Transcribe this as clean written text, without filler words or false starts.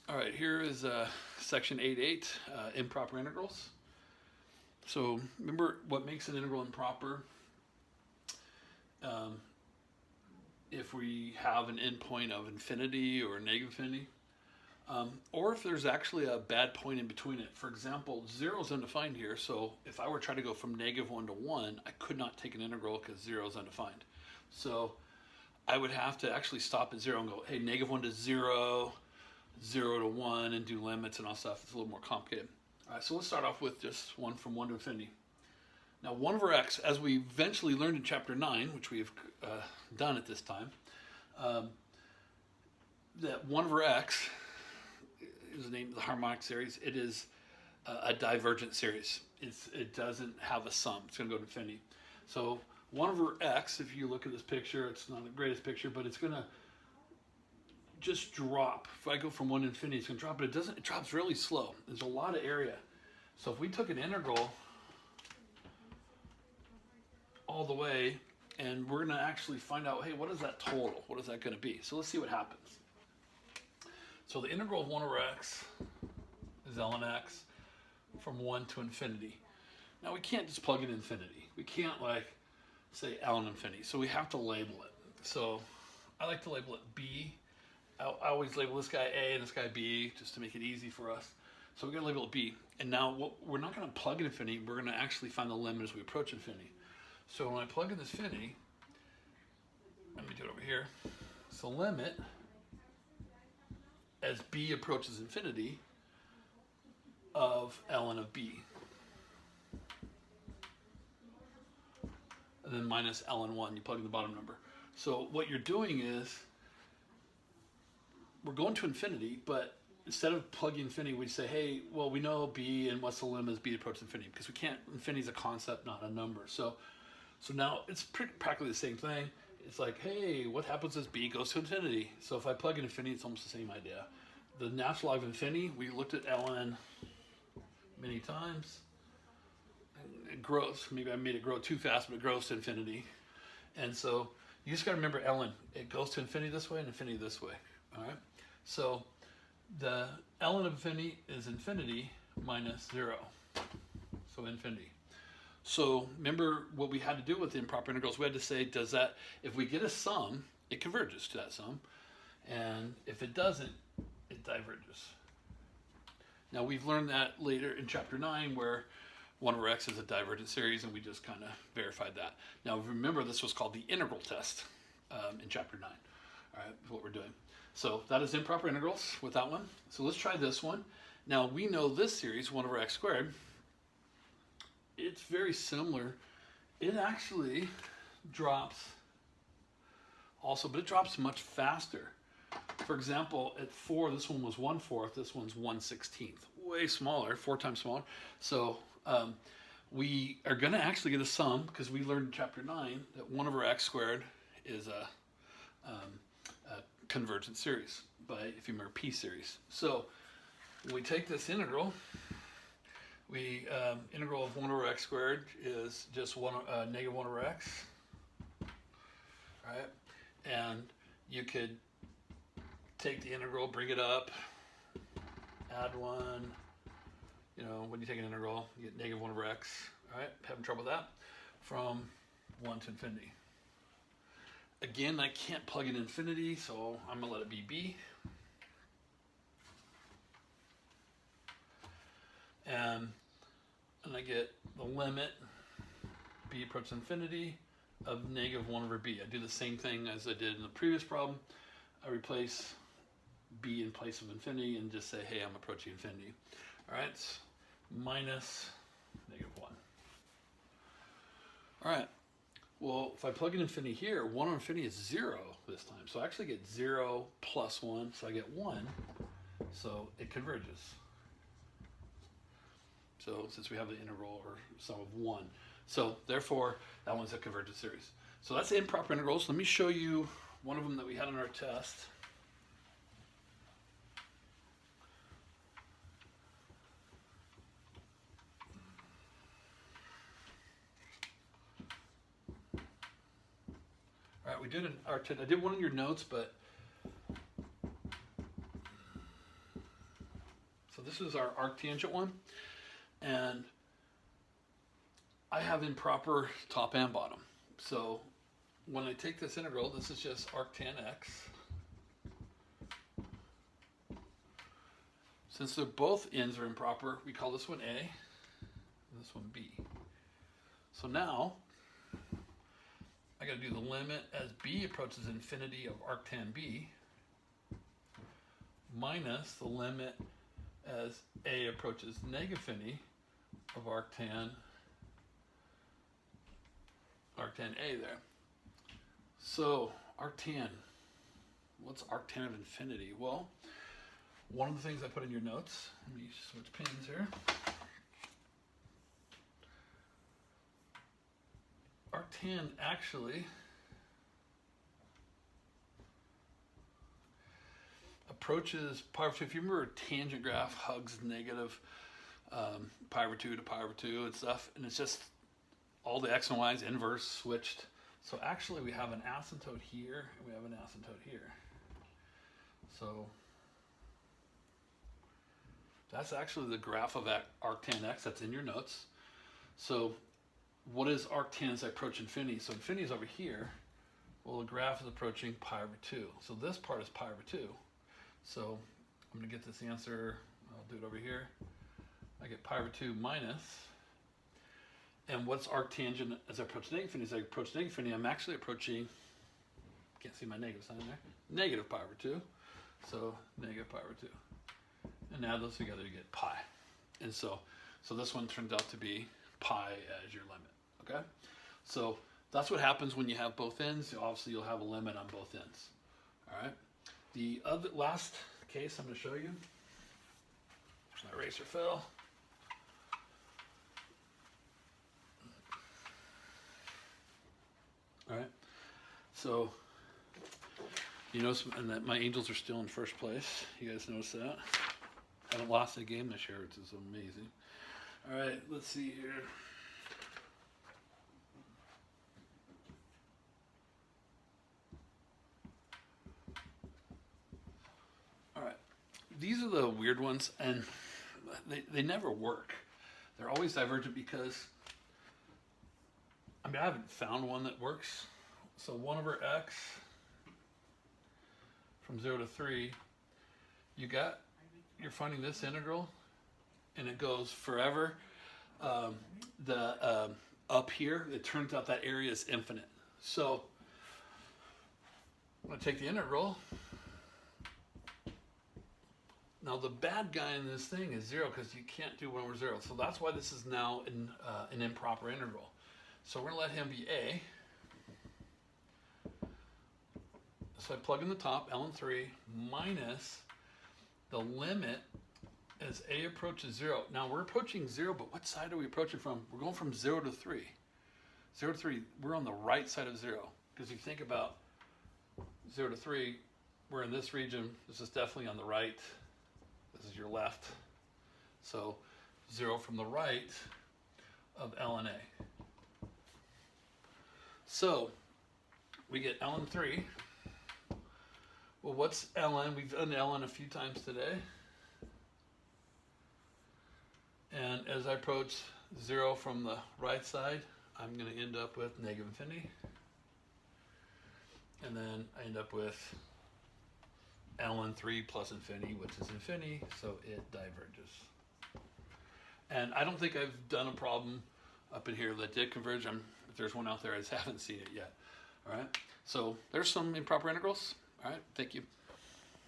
All right, here is section 8.8, improper integrals. So remember what makes an integral improper? Um, if we have an endpoint of infinity or negative infinity, or if there's actually a bad point in between it. For example, 0 is undefined here, so if I were trying to go from -1 to 1, I could not take an integral because 0 is undefined. So I would have to actually stop at 0 and go, hey, -1 to 0, 0 to 1, and do limits and all stuff. It's a little more complicated. All right, so let's start off with just one from 1 to infinity. Now 1 over x, as we eventually learned in chapter 9, which we have done at this time, that 1 over x is the name of the harmonic series. It is a divergent series. It doesn't have a sum. It's going to go to infinity. So 1 over x, if you look at this picture, it's not the greatest picture, but it's going to just drop. If I go from 1 to infinity, it's going to drop, but it drops really slow. There's a lot of area. So if we took an integral all the way, and we're going to actually find out, hey, what is that total? What is that going to be? So let's see what happens. So the integral of 1 over x is ln x from 1 to infinity. Now we can't just plug in infinity. We can't say ln infinity. So we have to label it. So I like to label it b. I always label this guy a and this guy b just to make it easy for us. So we're going to label it b. And now we're not going to plug in infinity. We're going to actually find the limit as we approach infinity. So when I plug in this infinity, let me do it over here. So limit as b approaches infinity of ln of b. And then minus ln 1, you plug in the bottom number. So what you're doing is, we're going to infinity, but instead of plugging infinity, we say, hey, well, we know b, and what's the limit as b approaches infinity? Because we can't, infinity is a concept, not a number. So now it's practically the same thing. It's like, hey, what happens as b goes to infinity? So if I plug in infinity, it's almost the same idea. The natural log of infinity, we looked at ln many times. It grows. Maybe I made it grow too fast, but it grows to infinity. And so you just got to remember ln. It goes to infinity this way and infinity this way. All right. So the ln of infinity is infinity minus 0. So infinity. So remember what we had to do with the improper integrals. We had to say, does that, if we get a sum, it converges to that sum. And if it doesn't, it diverges. Now we've learned that later in chapter 9 where 1 over x is a divergent series, and we just kind of verified that. Now remember, this was called the integral test in chapter 9. All right, what we're doing. So that is improper integrals with that one. So let's try this one. Now we know this series, 1 over x squared, it's very similar. It actually drops also, but it drops much faster. For example, at 4, this one was 1/4, this one's 1/16. Way smaller, 4 times smaller. So we are going to actually get a sum, because we learned in chapter 9 that 1 over x squared is a convergent series, if you remember, p series. So when we take this integral, integral of 1 over x squared is just negative 1 over x. All right? And you could take the integral, bring it up, add 1. You know, when you take an integral, you get negative 1 over x. All right? Having trouble with that? From 1 to infinity. Again, I can't plug in infinity, so I'm going to let it be b. And I get the limit b approaches infinity of negative 1 over b. I do the same thing as I did in the previous problem. I replace b in place of infinity and just say, hey, I'm approaching infinity. All right, minus negative 1. All right, well, if I plug in infinity here, 1 over infinity is 0 this time. So I actually get 0 plus 1, so I get 1. So it converges. So since we have the integral or sum of 1. So therefore, that one's a convergent series. So that's the improper integrals. Let me show you one of them that we had on our test. All right, we did I did one in your notes, but So this is our arctangent one, and I have improper top and bottom. So when I take this integral, this is just arctan x. Since they're both ends are improper, we call this one A and this one B. So now I got to do the limit as B approaches infinity of arctan B minus the limit as A approaches negative infinity of arctan A there. So arctan, what's arctan of infinity? Well, one of the things I put in your notes, let me switch pins here. Arctan actually approaches pi over 2. If you remember, a tangent graph hugs negative pi over 2 to pi over 2 and stuff, and it's just all the x and y's inverse switched. So actually we have an asymptote here, and we have an asymptote here. So that's actually the graph of arctan x that's in your notes. So what is arctan as I approach infinity? So infinity is over here. Well, the graph is approaching pi over 2. So this part is pi over 2. So I'm going to get this answer. I'll do it over here. I get pi over 2 minus. And what's arctangent as I approach negative infinity? As I approach negative infinity, I'm actually approaching, can't see my negative sign there, negative pi over 2. So negative pi over 2. And add those together, you get pi. And so this one turns out to be pi as your limit, okay? So that's what happens when you have both ends. Obviously, you'll have a limit on both ends, all right? The other last case I'm going to show you, my eraser fell. All right, so you notice and that my Angels are still in first place. You guys notice that? I haven't lost a game this year, which is amazing. All right, let's see here. All right, these are the weird ones, and they never work. They're always divergent because, I mean, I haven't found one that works. So 1 over x from 0 to 3, you're finding this integral, and it goes forever. Up here, it turns out that area is infinite. So I'm going to take the integral. Now the bad guy in this thing is 0 because you can't do 1 over 0. So that's why this is now an improper integral. So we're going to let him be A. So I plug in the top, ln 3, minus the limit as A approaches 0. Now we're approaching 0, but what side are we approaching from? We're going from 0 to 3. 0 to 3, we're on the right side of 0. Because if you think about 0 to 3, we're in this region. This is definitely on the right. This is your left. So 0 from the right of ln A. So we get ln 3. Well, what's ln? We've done ln a few times today. And as I approach 0 from the right side, I'm going to end up with negative infinity. And then I end up with ln 3 plus infinity, which is infinity, so it diverges. And I don't think I've done a problem up in here that did converge. If there's one out there, I just haven't seen it yet. All right, so there's some improper integrals. All right, thank you.